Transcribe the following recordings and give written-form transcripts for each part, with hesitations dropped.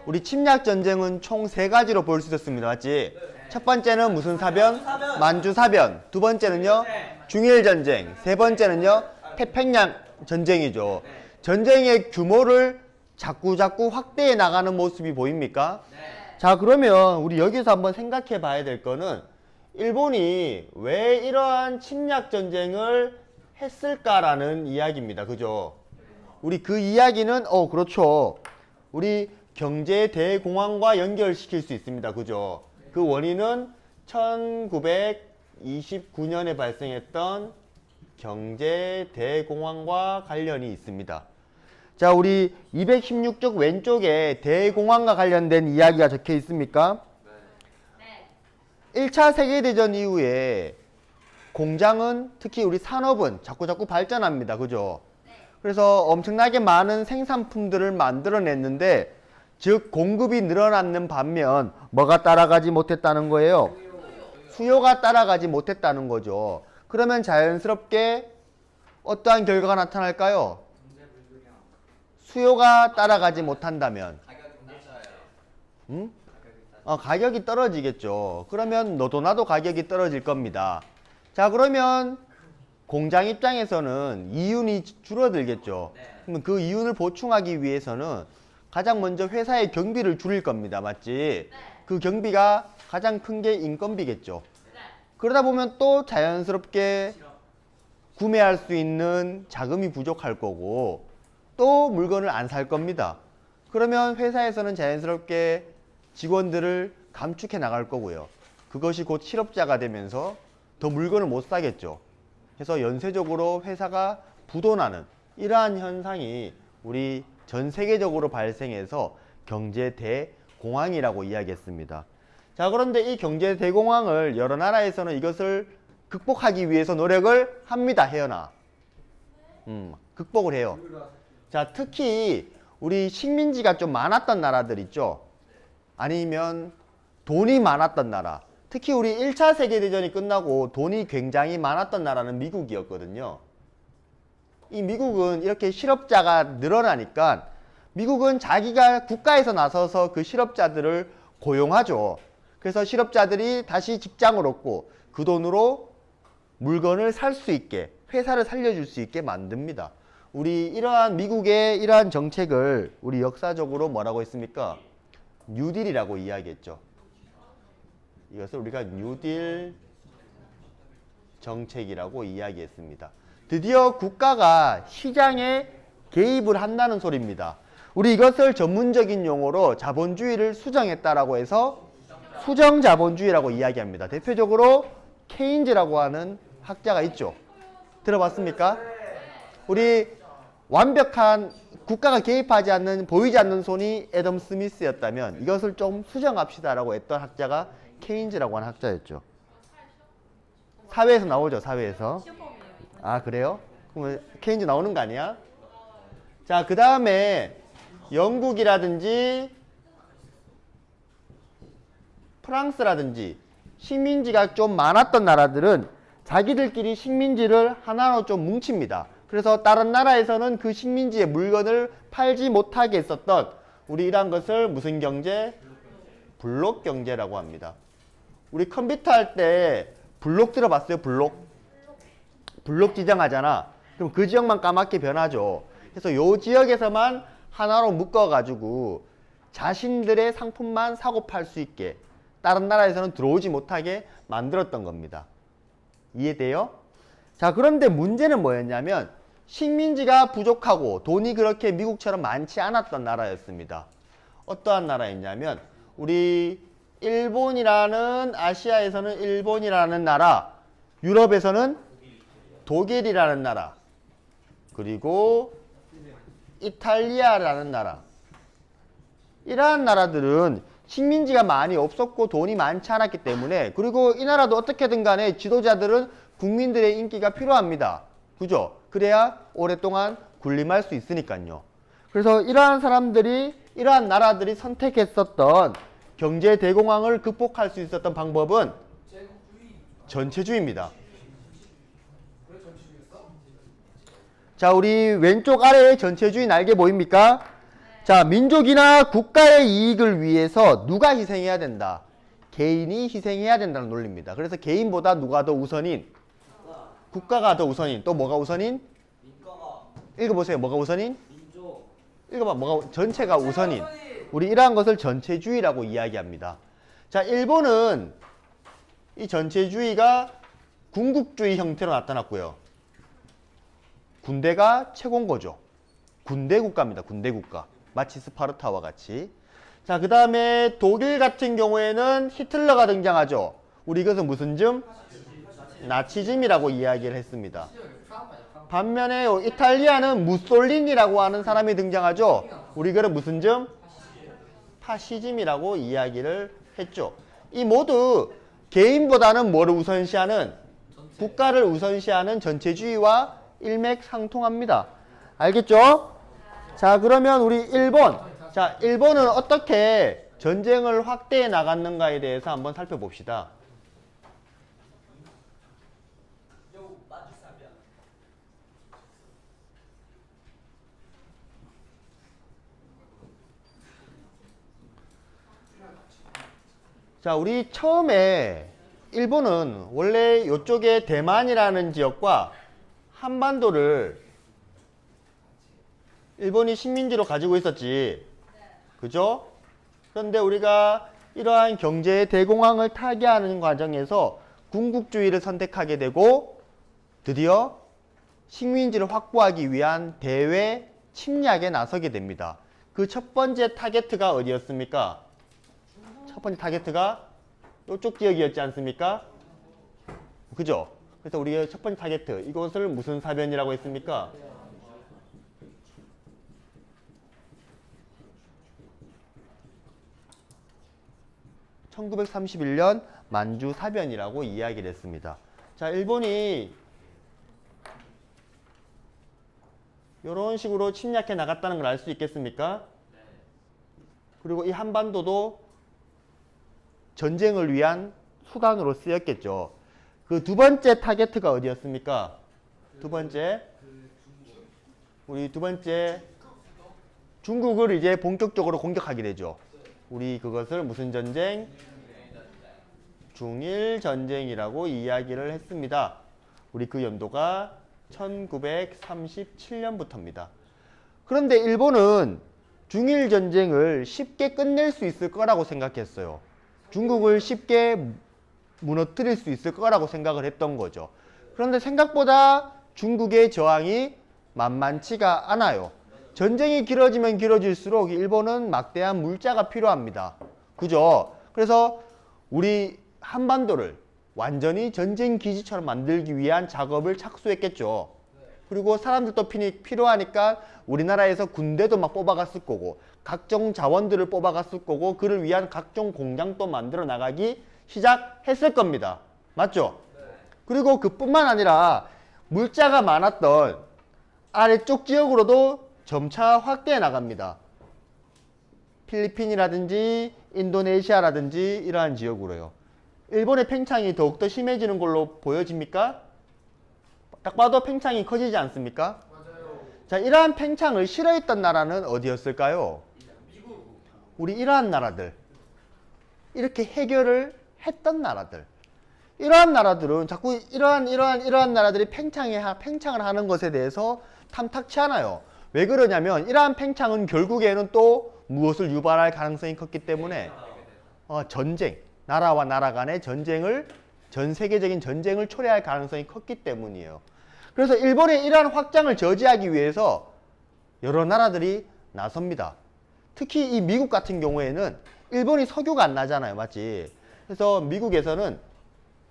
우리 침략 전쟁은 총 세 가지로 볼 수 있었습니다. 맞지? 첫 번째는 무슨 사변? 만주 사변. 두 번째는요? 중일 전쟁. 세 번째는요? 태평양 전쟁이죠. 전쟁의 규모를 자꾸 확대해 나가는 모습이 보입니까? 자, 그러면 우리 여기서 한번 생각해 봐야 될 거는 일본이 왜 이러한 침략 전쟁을 했을까라는 이야기입니다. 그죠? 우리 그 이야기는 그렇죠. 우리 경제 대공황과 연결시킬 수 있습니다. 그죠? 그 원인은 1929년에 발생했던 경제 대공황과 관련이 있습니다. 자, 우리 216쪽 왼쪽에 대공황과 관련된 이야기가 적혀 있습니까? 네. 1차 세계대전 이후에 공장은, 특히 우리 산업은 자꾸 발전합니다. 그죠? 네. 그래서 엄청나게 많은 생산품들을 만들어냈는데, 즉 공급이 늘어나는 반면 뭐가 따라가지 못했다는 거예요? 수요가 따라가지 못했다는 거죠. 그러면 자연스럽게 어떠한 결과가 나타날까요? 수요가 따라가지 못한다면 가격이 떨어지겠죠. 그러면 너도 나도 가격이 떨어질 겁니다. 자, 그러면 공장 입장에서는 이윤이 줄어들겠죠. 그러면 그 이윤을 보충하기 위해서는 가장 먼저 회사의 경비를 줄일 겁니다. 맞지? 그 경비가 가장 큰 게 인건비겠죠. 그러다 보면 또 자연스럽게 구매할 수 있는 자금이 부족할 거고 또 물건을 안 살 겁니다. 그러면 회사에서는 자연스럽게 직원들을 감축해 나갈 거고요. 그것이 곧 실업자가 되면서 더 물건을 못 사겠죠. 그래서 연쇄적으로 회사가 부도나는 이러한 현상이 우리 전 세계적으로 발생해서 경제 대공황이라고 이야기했습니다. 자, 그런데 이 경제 대공황을 여러 나라에서는 이것을 극복하기 위해서 노력을 합니다. 해연아. 극복을 해요. 자, 특히 우리 식민지가 좀 많았던 나라들 있죠. 아니면 돈이 많았던 나라. 특히 우리 1차 세계대전이 끝나고 돈이 굉장히 많았던 나라는 미국이었거든요. 이 미국은 이렇게 실업자가 늘어나니까 미국은 자기가 국가에서 나서서 그 실업자들을 고용하죠. 그래서 실업자들이 다시 직장을 얻고 그 돈으로 물건을 살 수 있게, 회사를 살려줄 수 있게 만듭니다. 우리 이러한 미국의 이러한 정책을 우리 역사적으로 뭐라고 했습니까? 뉴딜이라고 이야기했죠. 이것을 우리가 뉴딜 정책이라고 이야기했습니다. 드디어 국가가 시장에 개입을 한다는 소리입니다. 우리 이것을 전문적인 용어로 자본주의를 수정했다라고 해서 수정자본주의라고 이야기합니다. 대표적으로 케인즈라고 하는 학자가 있죠. 들어봤습니까? 우리 완벽한 국가가 개입하지 않는, 보이지 않는 손이 애덤 스미스였다면 이것을 좀 수정합시다라고 했던 학자가 케인즈라고 하는 학자였죠. 사회에서 나오죠. 사회에서. 아, 그래요? 그러면 케인즈 나오는 거 아니야? 자, 그 다음에 영국이라든지 프랑스라든지 식민지가 좀 많았던 나라들은 자기들끼리 식민지를 하나로 좀 뭉칩니다. 그래서 다른 나라에서는 그 식민지의 물건을 팔지 못하게 했었던 우리 이러한 것을 무슨 경제? 블록 경제라고 합니다. 우리 컴퓨터 할 때 블록 들어봤어요? 블록 지정하잖아. 그럼 그 지역만 까맣게 변하죠. 그래서 요 지역에서만 하나로 묶어가지고 자신들의 상품만 사고 팔 수 있게 다른 나라에서는 들어오지 못하게 만들었던 겁니다. 이해돼요? 자, 그런데 문제는 뭐였냐면 식민지가 부족하고 돈이 그렇게 미국처럼 많지 않았던 나라였습니다. 어떠한 나라였냐면 우리 일본이라는, 아시아에서는 일본이라는 나라, 유럽에서는 독일이라는 나라, 그리고 이탈리아라는 나라, 이러한 나라들은 식민지가 많이 없었고 돈이 많지 않았기 때문에, 그리고 이 나라도 어떻게든 간에 지도자들은 국민들의 인기가 필요합니다. 그죠? 그래야 오랫동안 군림할 수 있으니까요. 그래서 이러한 사람들이, 이러한 나라들이 선택했었던 경제 대공황을 극복할 수 있었던 방법은 전체주의입니다. 자, 우리 왼쪽 아래에 전체주의 날개 보입니까? 자, 민족이나 국가의 이익을 위해서 누가 희생해야 된다? 개인이 희생해야 된다는 논리입니다. 그래서 개인보다 누가 더 우선인? 국가가 더 우선인. 또 뭐가 우선인? 읽어보세요. 뭐가 우선인? 읽어봐. 뭐가 전체가 우선인. 우리 이러한 것을 전체주의라고 이야기합니다. 자, 일본은 이 전체주의가 군국주의 형태로 나타났고요. 군대가 최고인 거죠. 군대 국가입니다. 군대 국가. 마치 스파르타와 같이. 자, 그 다음에 독일 같은 경우에는 히틀러가 등장하죠. 우리 이것은 무슨 즘? 나치즘이라고 이야기를 했습니다. 반면에 이탈리아는 무솔리니라고 하는 사람이 등장하죠. 우리 이거는 무슨 점? 파시즘이라고 이야기를 했죠. 이 모두 개인보다는 뭐를 우선시하는? 국가를 우선시하는 전체주의와 일맥상통합니다. 알겠죠? 자, 그러면 우리 일본. 자, 일본은 어떻게 전쟁을 확대해 나갔는가에 대해서 한번 살펴봅시다. 자, 우리 처음에 일본은 원래 이쪽에 대만이라는 지역과 한반도를 일본이 식민지로 가지고 있었지. 그죠? 그런데 우리가 이러한 경제 대공황을 타개하는 과정에서 군국주의를 선택하게 되고 드디어 식민지를 확보하기 위한 대외 침략에 나서게 됩니다. 그 첫 번째 타겟트가 어디였습니까? 첫 번째 타겟트가 이쪽 지역이었지 않습니까? 그죠? 그래서 우리가 첫 번째 타겟트, 이것을 무슨 사변이라고 했습니까? (1931년) 만주 사변이라고 이야기를 했습니다. 자, 일본이 이런 식으로 침략해 나갔다는 걸 알 수 있겠습니까? 그리고 이 한반도도 전쟁을 위한 수단으로 쓰였겠죠. 그 두 번째 타겟트가 어디였습니까? 두 번째, 우리 두 번째 중국을 이제 본격적으로 공격하게 되죠. 우리 그것을 무슨 전쟁? 중일 전쟁이라고 이야기를 했습니다. 우리 그 연도가 1937년부터입니다. 그런데 일본은 중일 전쟁을 쉽게 끝낼 수 있을 거라고 생각했어요. 중국을 쉽게 무너뜨릴 수 있을 거라고 생각을 했던 거죠. 그런데 생각보다 중국의 저항이 만만치가 않아요. 전쟁이 길어지면 길어질수록 일본은 막대한 물자가 필요합니다. 그죠? 그래서 우리 한반도를 완전히 전쟁 기지처럼 만들기 위한 작업을 착수했겠죠. 그리고 사람들도 필요하니까 우리나라에서 군대도 막 뽑아갔을 거고 각종 자원들을 뽑아갔을 거고 그를 위한 각종 공장도 만들어 나가기 시작했을 겁니다. 맞죠? 그리고 그뿐만 아니라 물자가 많았던 아래쪽 지역으로도 점차 확대해 나갑니다. 필리핀이라든지 인도네시아라든지 이러한 지역으로요. 일본의 팽창이 더욱더 심해지는 걸로 보여집니까? 딱 봐도 팽창이 커지지 않습니까? 맞아요. 자, 이러한 팽창을 싫어했던 나라는 어디였을까요? 미국. 우리 이러한 나라들. 이렇게 해결을 했던 나라들. 이러한 나라들은 자꾸 이러한 나라들이 팽창을 하는 것에 대해서 탐탁치 않아요. 왜 그러냐면 이러한 팽창은 결국에는 또 무엇을 유발할 가능성이 컸기 때문에 전쟁, 나라와 나라 간의 전쟁을 전 세계적인 전쟁을 초래할 가능성이 컸기 때문이에요. 그래서 일본의 이러한 확장을 저지하기 위해서 여러 나라들이 나섭니다. 특히 이 미국 같은 경우에는 일본이 석유가 안 나잖아요. 맞지? 그래서 미국에서는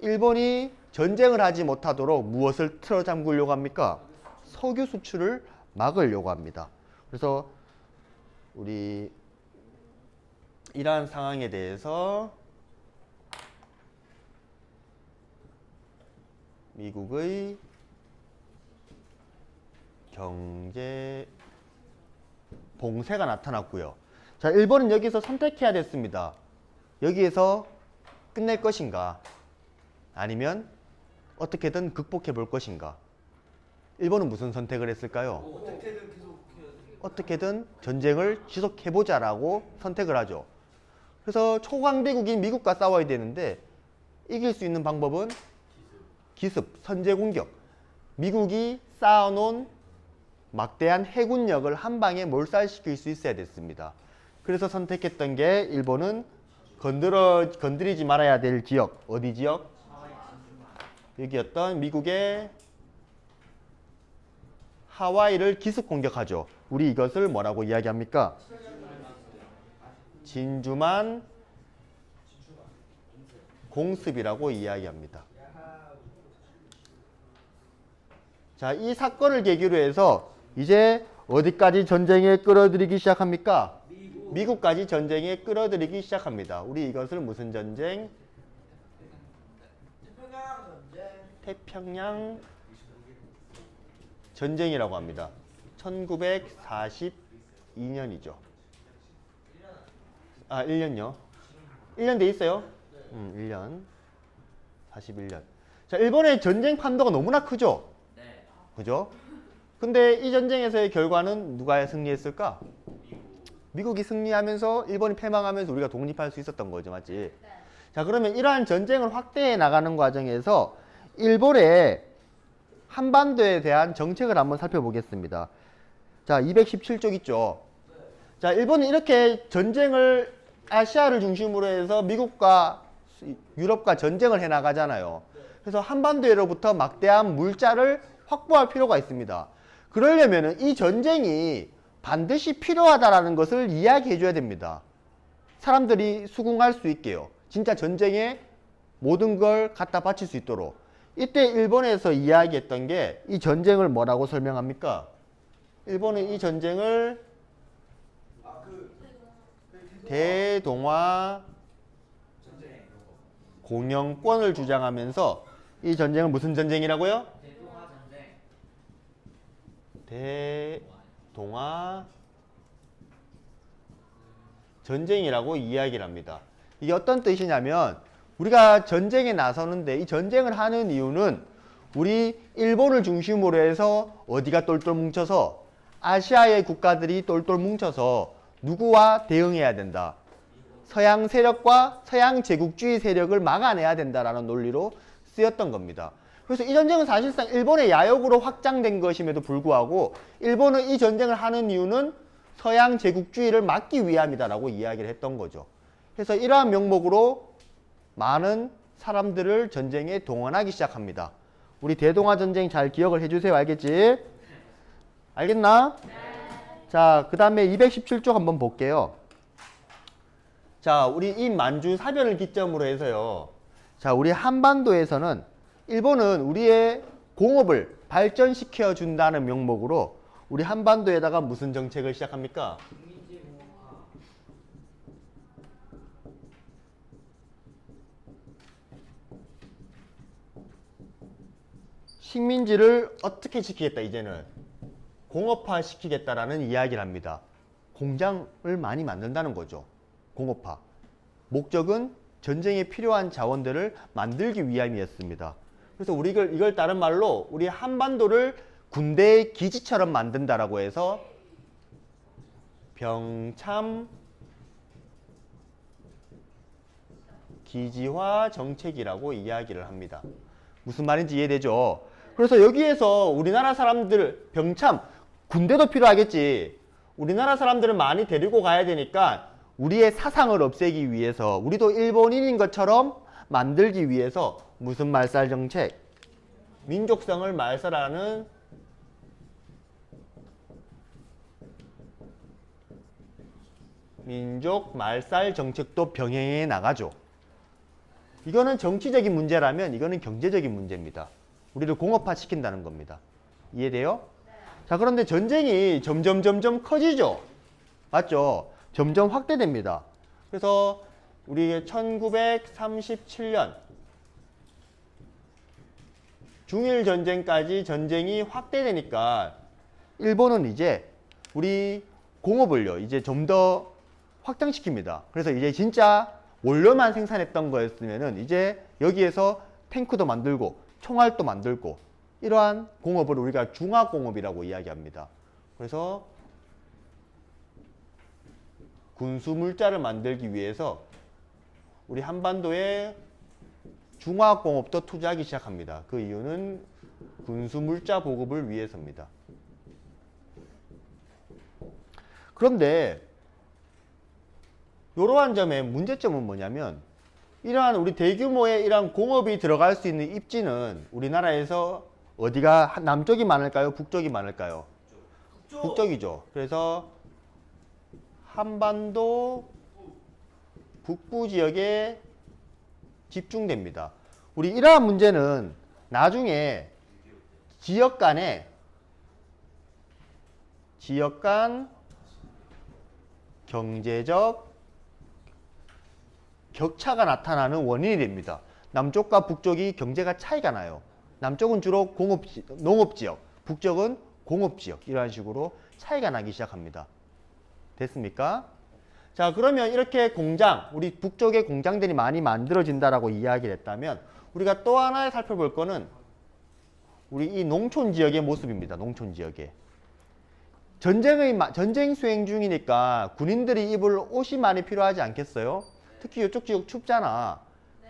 일본이 전쟁을 하지 못하도록 무엇을 틀어 잠그려고 합니까? 석유 수출을 막으려고 합니다. 그래서 우리 이러한 상황에 대해서 미국의 경제 봉쇄가 나타났고요. 자, 일본은 여기서 선택해야 됐습니다. 여기에서 끝낼 것인가? 아니면 어떻게든 극복해 볼 것인가? 일본은 무슨 선택을 했을까요? 어떻게든 계속 해야 돼. 어떻게든 전쟁을 지속해보자라고 선택을 하죠. 그래서 초강대국인 미국과 싸워야 되는데 이길 수 있는 방법은 기습, 선제 공격. 미국이 쌓아놓은 막대한 해군력을 한 방에 몰살시킬 수 있어야 됐습니다. 그래서 선택했던 게 일본은 건드리지 말아야 될 지역. 어디 지역? 여기였던 미국의 하와이를 기습 공격하죠. 우리 이것을 뭐라고 이야기합니까? 진주만 공습이라고 이야기합니다. 자, 이 사건을 계기로 해서 이제 어디까지 전쟁에 끌어들이기 시작합니까? 미국까지 전쟁에 끌어들이기 시작합니다. 우리 이것을 무슨 전쟁? 태평양 전쟁이라고 합니다. 1942년이죠. 아, 1년요. 1년 돼 있어요? 1년. 41년. 자, 일본의 전쟁 판도가 너무나 크죠? 그죠? 근데 이 전쟁에서의 결과는 누가 승리했을까? 미국이 승리하면서 일본이 패망하면서 우리가 독립할 수 있었던 거죠. 맞지? 자, 그러면 이러한 전쟁을 확대해 나가는 과정에서 일본의 한반도에 대한 정책을 한번 살펴보겠습니다. 자, 217쪽 있죠? 자, 일본은 이렇게 전쟁을 아시아를 중심으로 해서 미국과 유럽과 전쟁을 해 나가잖아요. 그래서 한반도로부터 막대한 물자를 확보할 필요가 있습니다. 그러려면 이 전쟁이 반드시 필요하다라는 것을 이야기해 줘야 됩니다. 사람들이 수긍할 수 있게요. 진짜 전쟁에 모든 걸 갖다 바칠 수 있도록. 이때 일본에서 이야기했던 게 이 전쟁을 뭐라고 설명합니까? 일본은 이 전쟁을 대동아 공영권을 주장하면서 이 전쟁은 무슨 전쟁이라고요? 대동아 전쟁이라고 이야기를 합니다. 이게 어떤 뜻이냐면 우리가 전쟁에 나서는데 이 전쟁을 하는 이유는 우리 일본을 중심으로 해서 어디가 똘똘 뭉쳐서 아시아의 국가들이 똘똘 뭉쳐서 누구와 대응해야 된다. 서양 세력과 서양 제국주의 세력을 막아내야 된다라는 논리로 쓰였던 겁니다. 그래서 이 전쟁은 사실상 일본의 야욕으로 확장된 것임에도 불구하고 일본은 이 전쟁을 하는 이유는 서양 제국주의를 막기 위함이다라고 이야기를 했던 거죠. 그래서 이러한 명목으로 많은 사람들을 전쟁에 동원하기 시작합니다. 우리 대동아 전쟁 잘 기억을 해주세요. 알겠지? 알겠나? 네. 자, 그 다음에 217쪽 한번 볼게요. 자, 우리 이 만주 사변을 기점으로 해서요. 자, 우리 한반도에서는 일본은 우리의 공업을 발전시켜 준다는 명목으로 우리 한반도에다가 무슨 정책을 시작합니까? 식민지를 어떻게 시키겠다, 이제는 공업화 시키겠다라는 이야기를 합니다. 공장을 많이 만든다는 거죠. 공업화. 목적은 전쟁에 필요한 자원들을 만들기 위함이었습니다. 그래서 우리 이걸 다른 말로 우리 한반도를 군대의 기지처럼 만든다라고 해서 병참 기지화 정책이라고 이야기를 합니다. 무슨 말인지 이해되죠? 그래서 여기에서 우리나라 사람들 병참 군대도 필요하겠지. 우리나라 사람들을 많이 데리고 가야 되니까 우리의 사상을 없애기 위해서 우리도 일본인인 것처럼 만들기 위해서 무슨 말살 정책? 민족성을 말살하는 민족 말살 정책도 병행해 나가죠. 이거는 정치적인 문제라면 이거는 경제적인 문제입니다. 우리를 공업화 시킨다는 겁니다. 이해돼요? 자, 그런데 전쟁이 점점 커지죠. 맞죠? 점점 확대됩니다. 그래서 우리 1937년 중일전쟁까지 전쟁이 확대되니까 일본은 이제 우리 공업을요 이제 좀 더 확장시킵니다. 그래서 이제 진짜 원료만 생산했던 거였으면은 이제 여기에서 탱크도 만들고 총알도 만들고 이러한 공업을 우리가 중화공업이라고 이야기합니다. 그래서 군수 물자를 만들기 위해서 우리 한반도에 중화학공업도 투자하기 시작합니다. 그 이유는 군수 물자 보급을 위해서입니다. 그런데 이러한 점의 문제점은 뭐냐면 이러한 우리 대규모의 이러한 공업이 들어갈 수 있는 입지는 우리나라에서 어디가 남쪽이 많을까요? 북쪽이 많을까요? 북쪽이죠. 그래서 한반도 북부 지역에 집중됩니다. 우리 이러한 문제는 나중에 지역 간 경제적 격차가 나타나는 원인이 됩니다. 남쪽과 북쪽이 경제가 차이가 나요. 남쪽은 주로 농업지역, 북쪽은 공업지역 이런 식으로 차이가 나기 시작합니다. 됐습니까? 자, 그러면 이렇게 공장, 우리 북쪽에 공장들이 많이 만들어진다라고 이야기를 했다면 우리가 또 하나 살펴볼 거는 우리 이 농촌 지역의 모습입니다. 농촌 지역에. 전쟁 수행 중이니까 군인들이 입을 옷이 많이 필요하지 않겠어요? 특히 이쪽 지역 춥잖아.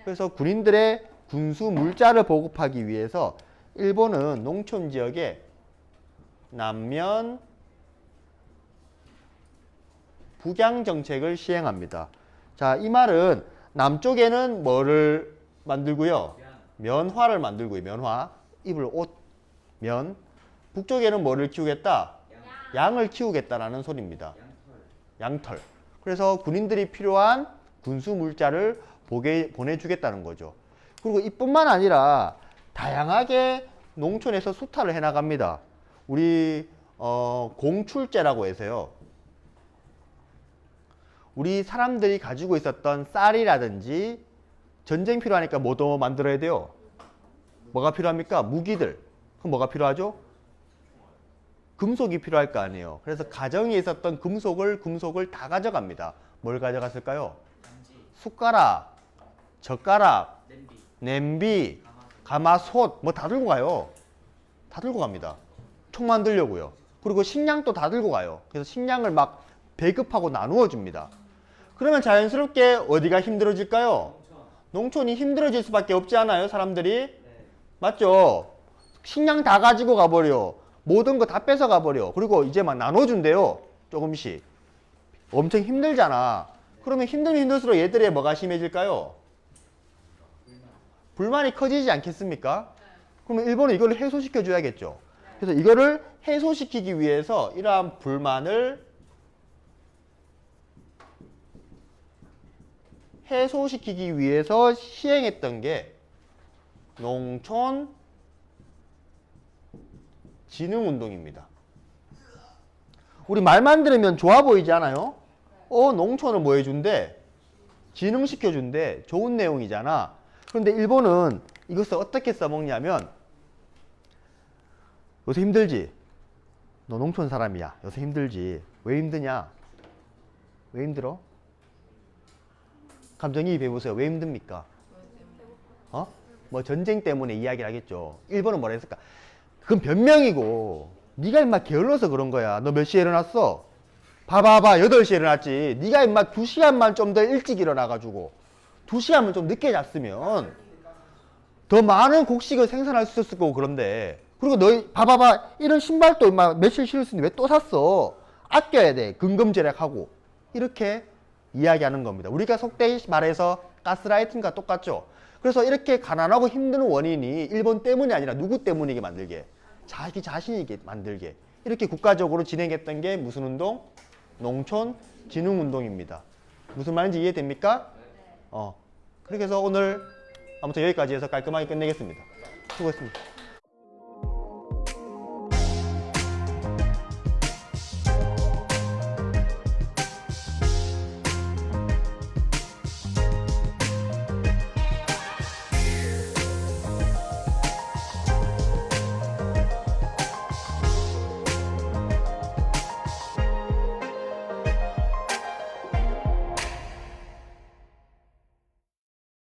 그래서 군인들의 군수 물자를 보급하기 위해서 일본은 농촌 지역에 남면 북양 정책을 시행합니다. 자, 이 말은 남쪽에는 뭐를 만들고요? 면화를 만들고요. 면화. 입을 옷, 면. 북쪽에는 뭐를 키우겠다? 양을 키우겠다라는 소리입니다. 양털. 그래서 군인들이 필요한 군수 물자를 보내주겠다는 거죠. 그리고 이뿐만 아니라 다양하게 농촌에서 수탈을 해나갑니다. 우리 공출제라고 해서요. 우리 사람들이 가지고 있었던 쌀이라든지 전쟁 필요하니까 뭐 더 만들어야 돼요? 뭐가 필요합니까? 무기들. 그럼 뭐가 필요하죠? 금속이 필요할 거 아니에요. 그래서 가정에 있었던 금속을 다 가져갑니다. 뭘 가져갔을까요? 숟가락, 젓가락, 냄비, 가마솥 뭐 다 들고 가요. 다 들고 갑니다. 총 만들려고요. 그리고 식량도 다 들고 가요. 그래서 식량을 막 배급하고 나누어 줍니다. 그러면 자연스럽게 어디가 힘들어질까요? 농촌이 힘들어질 수밖에 없지 않아요, 사람들이? 맞죠? 식량 다 가지고 가버려. 모든 거 다 뺏어 가버려. 그리고 이제 막 나눠준대요. 조금씩. 엄청 힘들잖아. 그러면 힘들면 힘들수록 얘들의 뭐가 심해질까요? 불만이 커지지 않겠습니까? 그러면 일본은 이걸 해소시켜 줘야겠죠. 그래서 이거를 해소시키기 위해서 이러한 불만을 해소시키기 위해서 시행했던 게 농촌 진흥운동입니다. 우리 말만 들으면 좋아 보이지 않아요? 농촌을 뭐 해준대? 진흥시켜준대. 좋은 내용이잖아. 그런데 일본은 이것을 어떻게 써먹냐면 요새 힘들지? 너 농촌 사람이야. 요새 힘들지? 왜 힘드냐? 왜 힘들어? 감정이입 해보세요. 왜 힘듭니까? 뭐 전쟁 때문에 이야기를 하겠죠. 일본은 뭐라 했을까? 그건 변명이고 네가 임마 게을러서 그런 거야. 너 몇 시에 일어났어? 봐봐봐 8시에 일어났지. 네가 임마 2시간만 좀 더 일찍 일어나가지고 2시간만 좀 늦게 잤으면 더 많은 곡식을 생산할 수 있었을 거고. 그런데 그리고 너 봐봐봐 이런 신발도 임마 며칠 신었으니 왜 또 샀어? 아껴야 돼. 근검절약하고. 이렇게 이야기하는 겁니다. 우리가 속되이 말해서 가스라이팅과 똑같죠. 그래서 이렇게 가난하고 힘든 원인이 일본 때문이 아니라 누구 때문이게 만들게? 자기 자신이게 만들게. 이렇게 국가적으로 진행했던 게 무슨 운동? 농촌 진흥운동입니다. 무슨 말인지 이해됩니까? 그렇게 해서 오늘 아무튼 여기까지 해서 깔끔하게 끝내겠습니다. 수고했습니다.